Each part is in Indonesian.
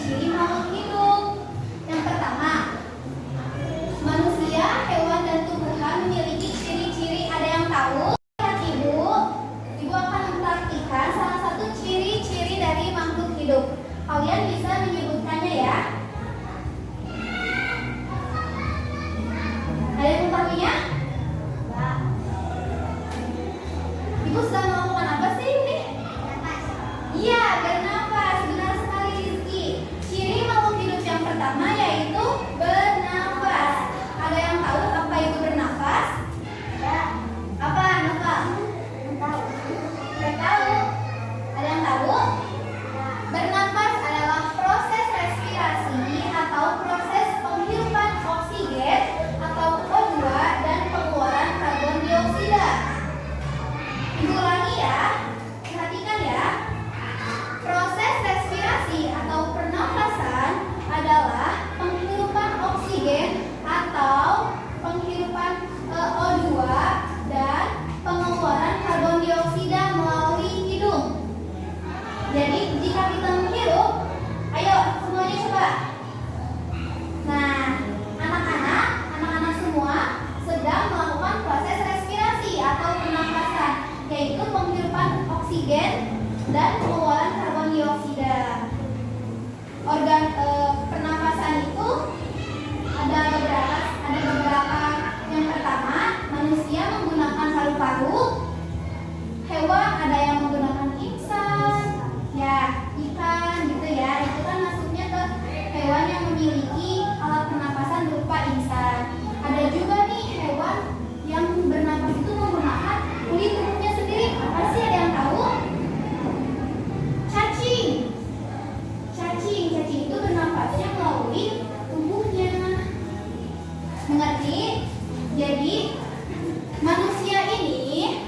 ciri-ciri makhluk hidup. Yang pertama, manusia, hewan, dan tumbuhan memiliki ciri-ciri. Ada yang tahu? Ibu, Ibu akan mempraktikkan salah satu ciri-ciri dari makhluk hidup. Kalian bisa menyebutkannya ya. Ada yang mengetahuinya? Ibu sedang melakukan apa sih ini? Iya, bernafas. Benar sekali, Rizky. Ciri makhluk hidup yang pertama yaitu bernafas. Ada yang tahu apa itu bernafas? Ya. Apa, Nova? Tidak tahu. Ada yang tahu? Bernafas adalah proses respirasi atau proses penghirupan oksigen atau O2 dan pengeluaran karbon dioksida. Diulangi ya, perhatikan ya. Proses respirasi atau pernafasan adalah penghirupan oksigen atau penghirupan O2 dan pengeluaran karbon dioksida melalui hidung. Jadi jika kita menghirup, ayo semuanya coba. Nah, anak-anak semua sedang melakukan proses respirasi atau pernafasan, yaitu penghirupan oksigen dan pengeluaran karbon dioksida. Organ pernafasan itu ada beberapa. Yang pertama, manusia menggunakan paru-paru. Hewan ada yang menggunakan insan, ya ikan gitu ya. Itu kan masuknya ke hewan yang memiliki alat pernapasan berupa insan. Ada juga nih hewan yang bernapas itu menggunakan kulit tubuhnya sendiri. Apa sih, ada yang tahu? Cacing itu bernapasnya melalui tubuhnya. Mengerti? Jadi manusia ini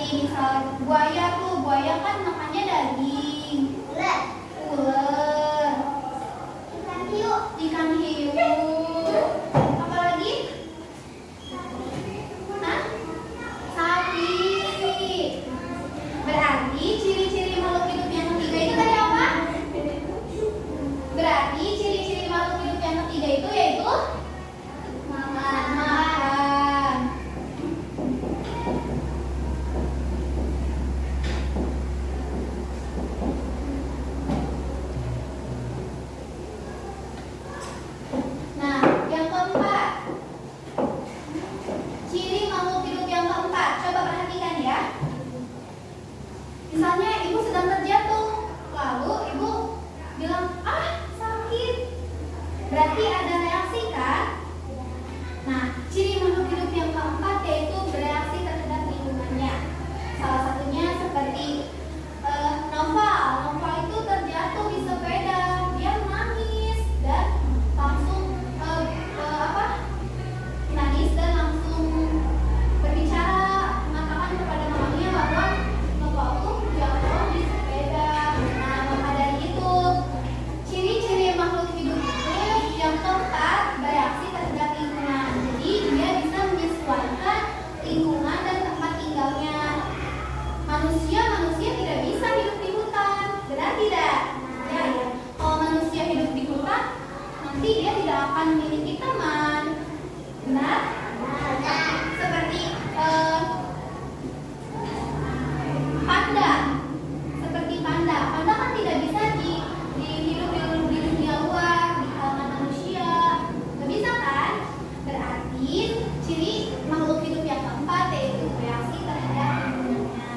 misal buaya tuh, buaya kan makannya daging. Ular. Ikan hiu. Apalagi? Hah? Sapi. Berarti ciri-ciri makhluk hidup yang ketiga itu tadi apa? Berarti ciri-ciri makhluk hidup yang ketiga itu yaitu makan. Nah, yang keempat. Ciri makhluk hidup yang keempat. Coba perhatikan ya. Misalnya ibu sedang terjatuh, lalu ibu bilang, sakit. Berarti ada reaksi kan? Nah, ciri makhluk hidup yang keempat yaitu bereaksi terhadap lingkungannya. Salah satunya seperti Noval. Noval itu terjatuh di sepeda, dia menangis dan langsung nangis dan langsung berbicara mengatakan kepada mamanya bahwa Noval tuh jatuh di sepeda. Nah, maka dari itu ciri-ciri makhluk hidup itu yang keempat bereaksi terhadap lingkungan. Jadi dia bisa menyesuaikan lingkungan dan tempat tinggalnya. Manusia tidak bisa hidup di hutan, benar tidak? Ya. Kalau manusia hidup di hutan, nanti dia tidak akan memiliki teman, benar? Seperti panda. Seperti panda. Panda kan tidak bisa hidup di dunia luar, di kalangan manusia. Nggak bisa kan? Berarti ciri makhluk hidup yang keempat yaitu bereaksi terhadap lingkungannya.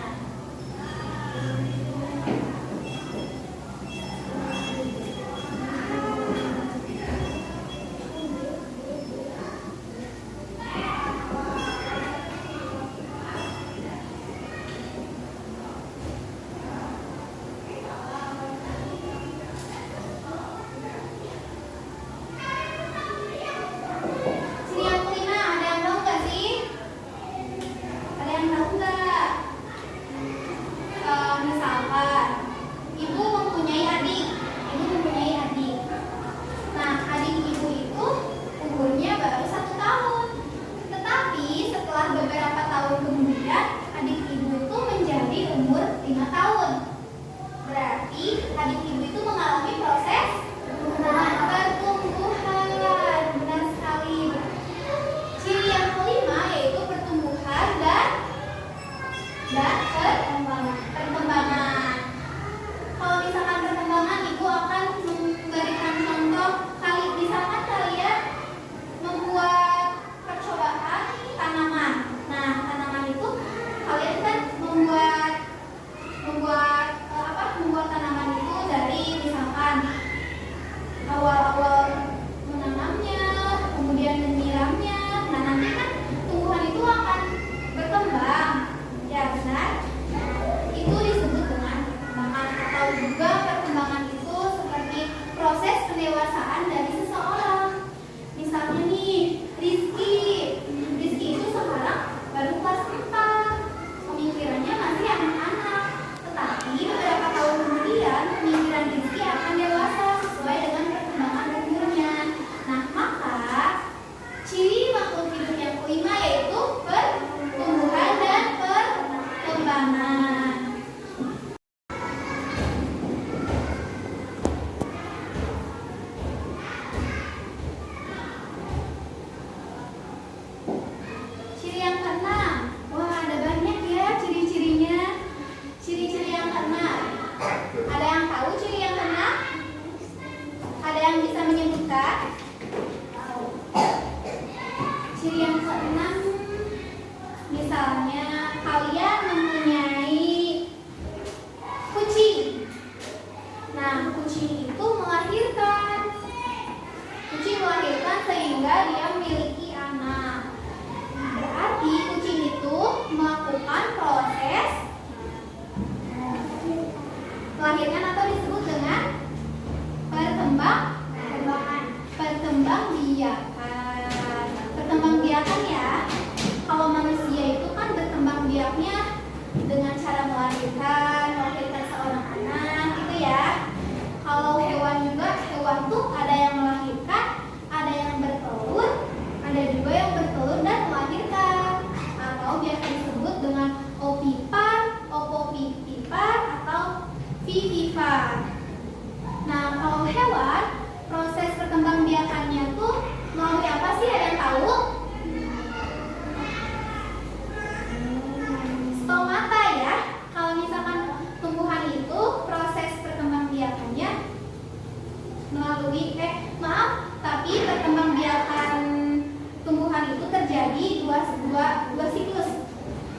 dua siklus.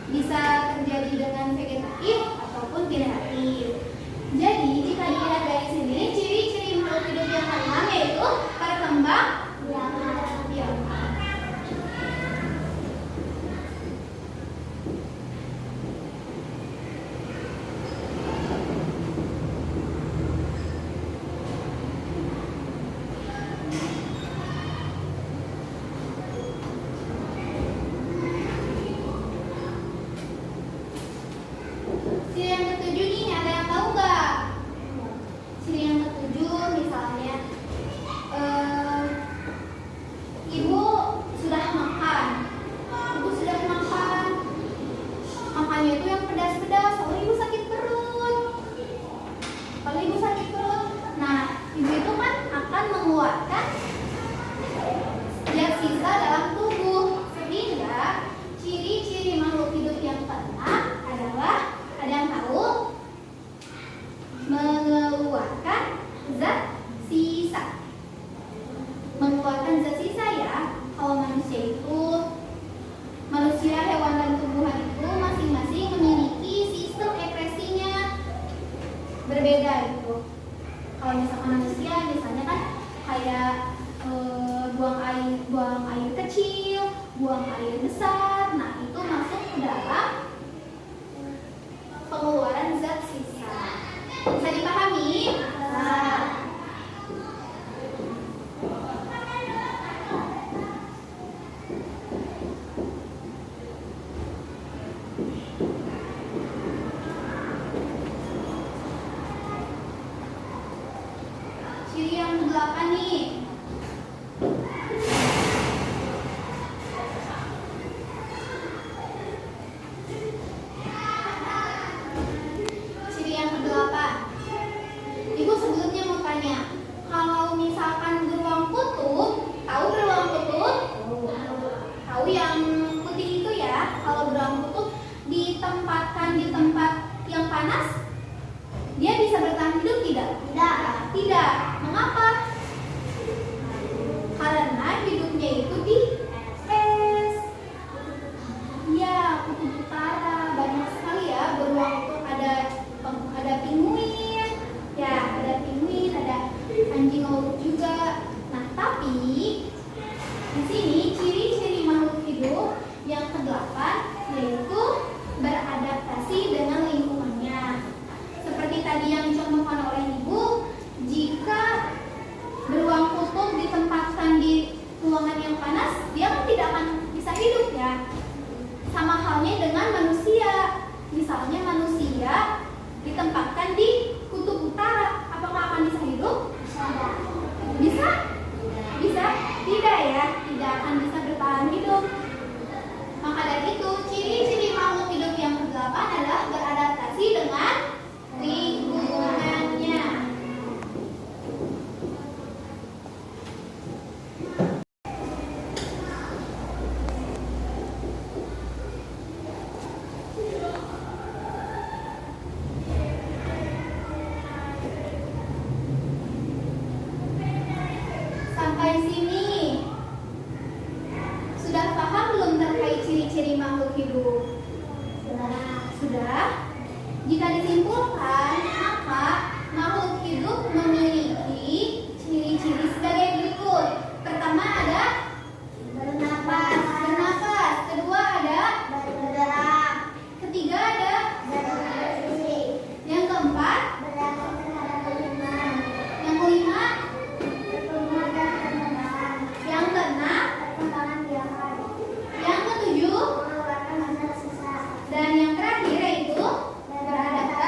Bisa terjadi dengan vegetatif ataupun generatif. Jadi jika dilihat dari sini, ciri-ciri makhluk hidup yang keenam yaitu berkembang biak. Ciri yang ketujuh nih, ada yang tahu nggak? Ciri yang ketujuh misalnya, ibu sudah makan, makannya itu yang pedas-pedas. Soalnya ibu sakit perut. Kalau ibu sakit perut, nah ibu itu kan akan mengeluarkan zat sisa dalam tubuh. Sehingga ciri-ciri makhluk hidup yang keenam adalah, ada yang tahu? Mengeluarkan zat sisa. Mengeluarkan zat sisa ya. Kalau manusia, hewan dan tumbuhan itu masing-masing memiliki sistem ekspresinya berbeda gitu. Kalau misalkan manusia, misalnya kan kayak buang air kecil, buang air besar. Nah itu masuk ke dalam pengeluaran zat sisa. Bisa dipahami? Nah. Ciri yang ke-8 nih. Ciri yang ke-8. Ibu sebelumnya mau tanya, kalau misalkan beruang kutub, tahu beruang kutub? Tahu yang putih itu ya? Kalau beruang kutub ditempatkan di tempat yang panas, dia bisa bertahan hidup tidak? Tidak. Mengapa? Karena hidupnya itu di es. Ya, kutub utara banyak sekali ya beruang itu, ada penguin, ya ada penguin, ada anjing laut juga. Nah, tapi di sini ciri-ciri makhluk hidup yang ke-8 yaitu beradaptasi dengan lingkungannya. Seperti tadi yang dicontohkan oleh Ibu, jika beruang kutub ditempatkan di ruangan yang panas, dia kan tidak akan bisa hidup ya. Sama halnya dengan manusia. Misalnya manusia ditempatkan di kutub utara, apakah akan bisa hidup? Bisa? Bisa? Tidak ya, tidak akan bisa bertahan hidup. Maka dari itu, ciri-ciri makhluk hidup yang ke-8 adalah beradaptasi dengan lingkungannya. Sampai sini sudah paham belum terkait ciri-ciri makhluk hidup? Sudah? Jika disimpulkan, maka makhluk hidup memiliki ciri-ciri sebagai berikut. Pertama ada bernapas. Kedua ada bergerak. Ketiga ada berfungsi. Yang keempat yang kelima yang keenam yang ketujuh dan yang terakhir yaitu beradaptasi.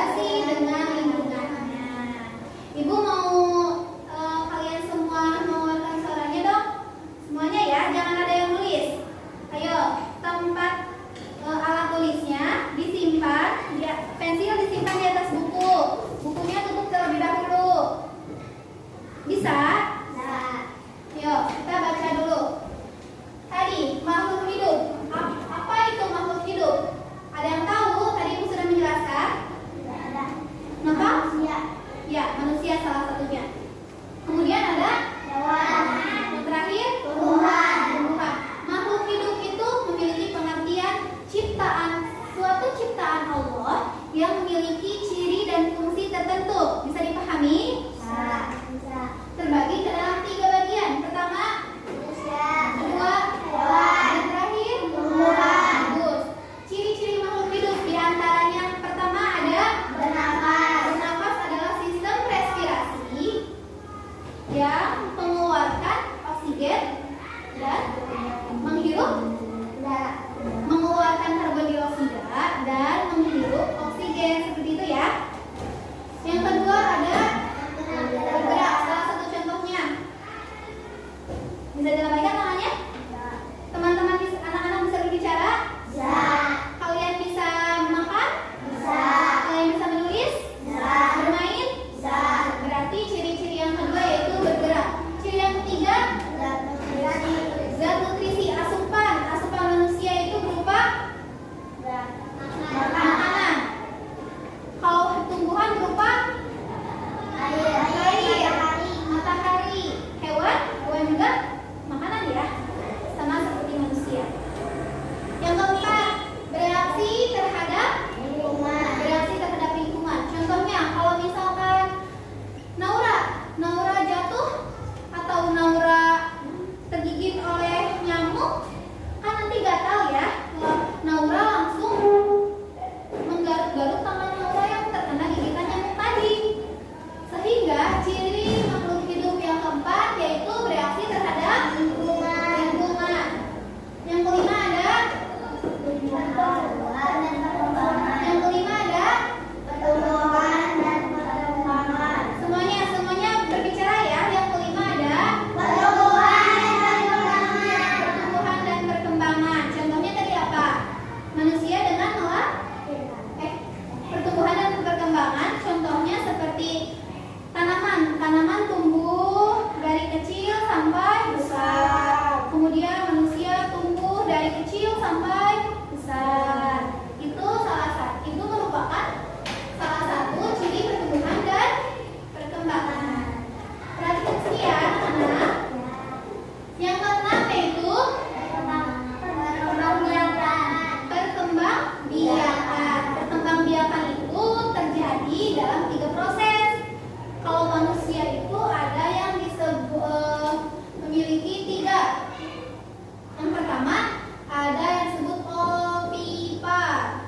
pertama ada yang disebut ovipar.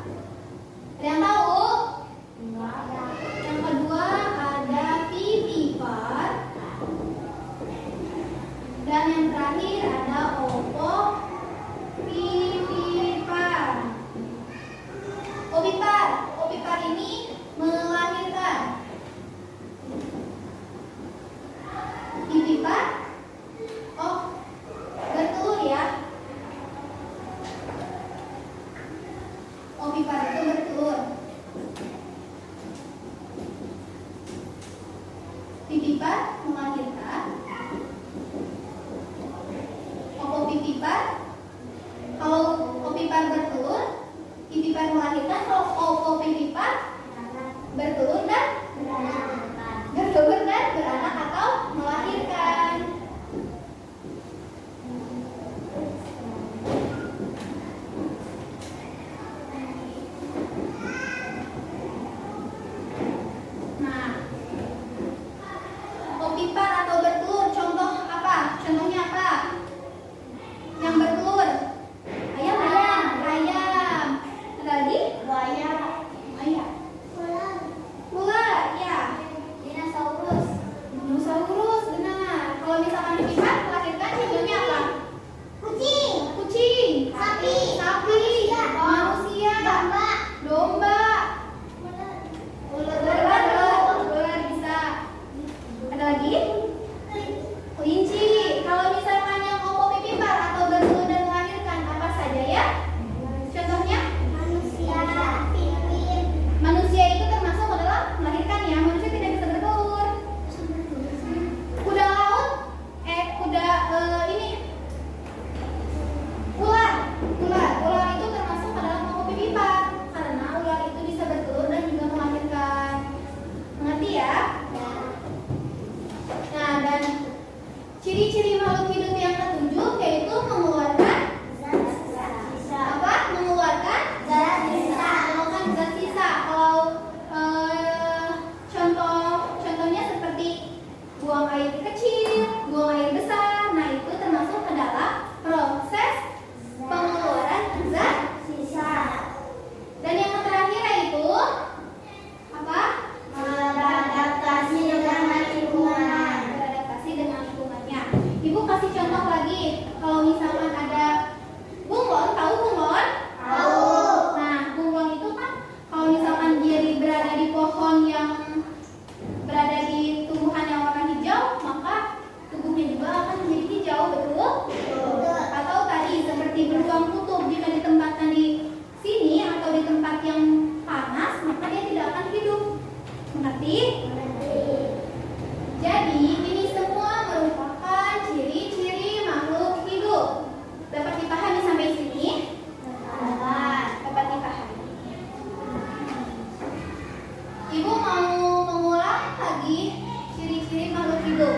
Ada yang tahu? Yang kedua ada vivipar. Dan yang terakhir ada ovipar. Ovipar ini melahirkan. Vivipar, oh, bertelur ya. Ovipar itu bertelur. Vivipar melahirkan. Ovipar, kalau ovipar bertelur, vivipar melahirkan. Kalau ovipar bertelur dan beranak atau melahirkan. Nah, ovipar atau bertelur, contoh apa? Contohnya apa? Yang bertelur, ayam. Ada lagi? Buaya. Ular, ya. Dinosaurus, benar. Kalau misalkan vivipar melahirkan, contohnya apa? Kucing. Sapi. Manusia. Domba. Ular bisa. Ada lagi? Kelinci. Kalau misalkan yang ovipar atau bertelur dan melahirkan, apa saja ya? Contohnya? Manusia itu termasuk adalah melahirkan ya. Manusia tidak bisa bertelur. Kuda laut, ular itu termasuk adalah ovipar karena ular itu bisa bertelur dan juga melahirkan. Mengerti ya? Nah, dan ciri-ciri makhluk hidup yang ketujuh yaitu mengeluarkan zat sisa. Kalau contohnya seperti buang air kecil, buang air besar, nah itu termasuk adalah proses pengeluaran zat sisa. Dan yang terakhir yaitu apa? Beradaptasi dengan lingkungannya. Ibu kasih contoh lagi. Kalau misalkan ada bunglon, tahu bunglon? Nah, bunglon itu kan kalau misalkan dia berada di pohon yang berada di tumbuhan yang warna hijau, maka tubuhnya juga akan menjadi hijau, betul? Atau tadi seperti beruang kutub, jika ditempatkan di sini atau di tempat yang panas, maka dia tidak akan hidup. Mengerti? Jadi ini semua merupakan ciri-ciri makhluk hidup. Dapat dipahami sampai sini? Dapat dipahami. Ibu mau mengulang lagi ciri-ciri makhluk hidup.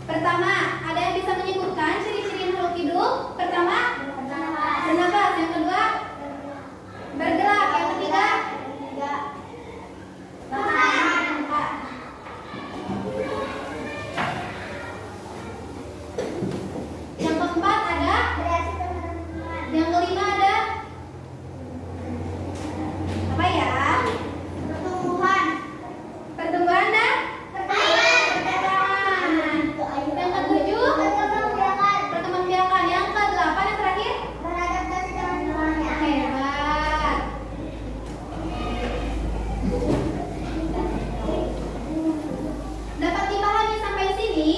Pertama, ada yang bisa menyebutkan ciri-ciri makhluk hidup? Pertama, bernafas. Yang kedua, bergerak. Yang ketiga, makan. Yang keempat ada, yang kelima ada apa ya? Pertumbuhan dan perkembangan. Yang ketujuh, perkembangbiakan. Yang kedelapan, yang terakhir, beradaptasi dengan lingkungannya. Hebat. Dapat dipahami sampai sini?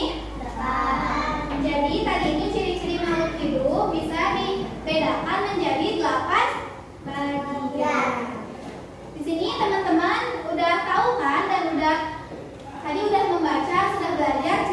Jadi tadi itu ciri-ciri makhluk hidup bisa dibedakan menjadi 8 bagian. Di sini teman-teman udah tahu kan dan tadi udah membaca, sudah belajar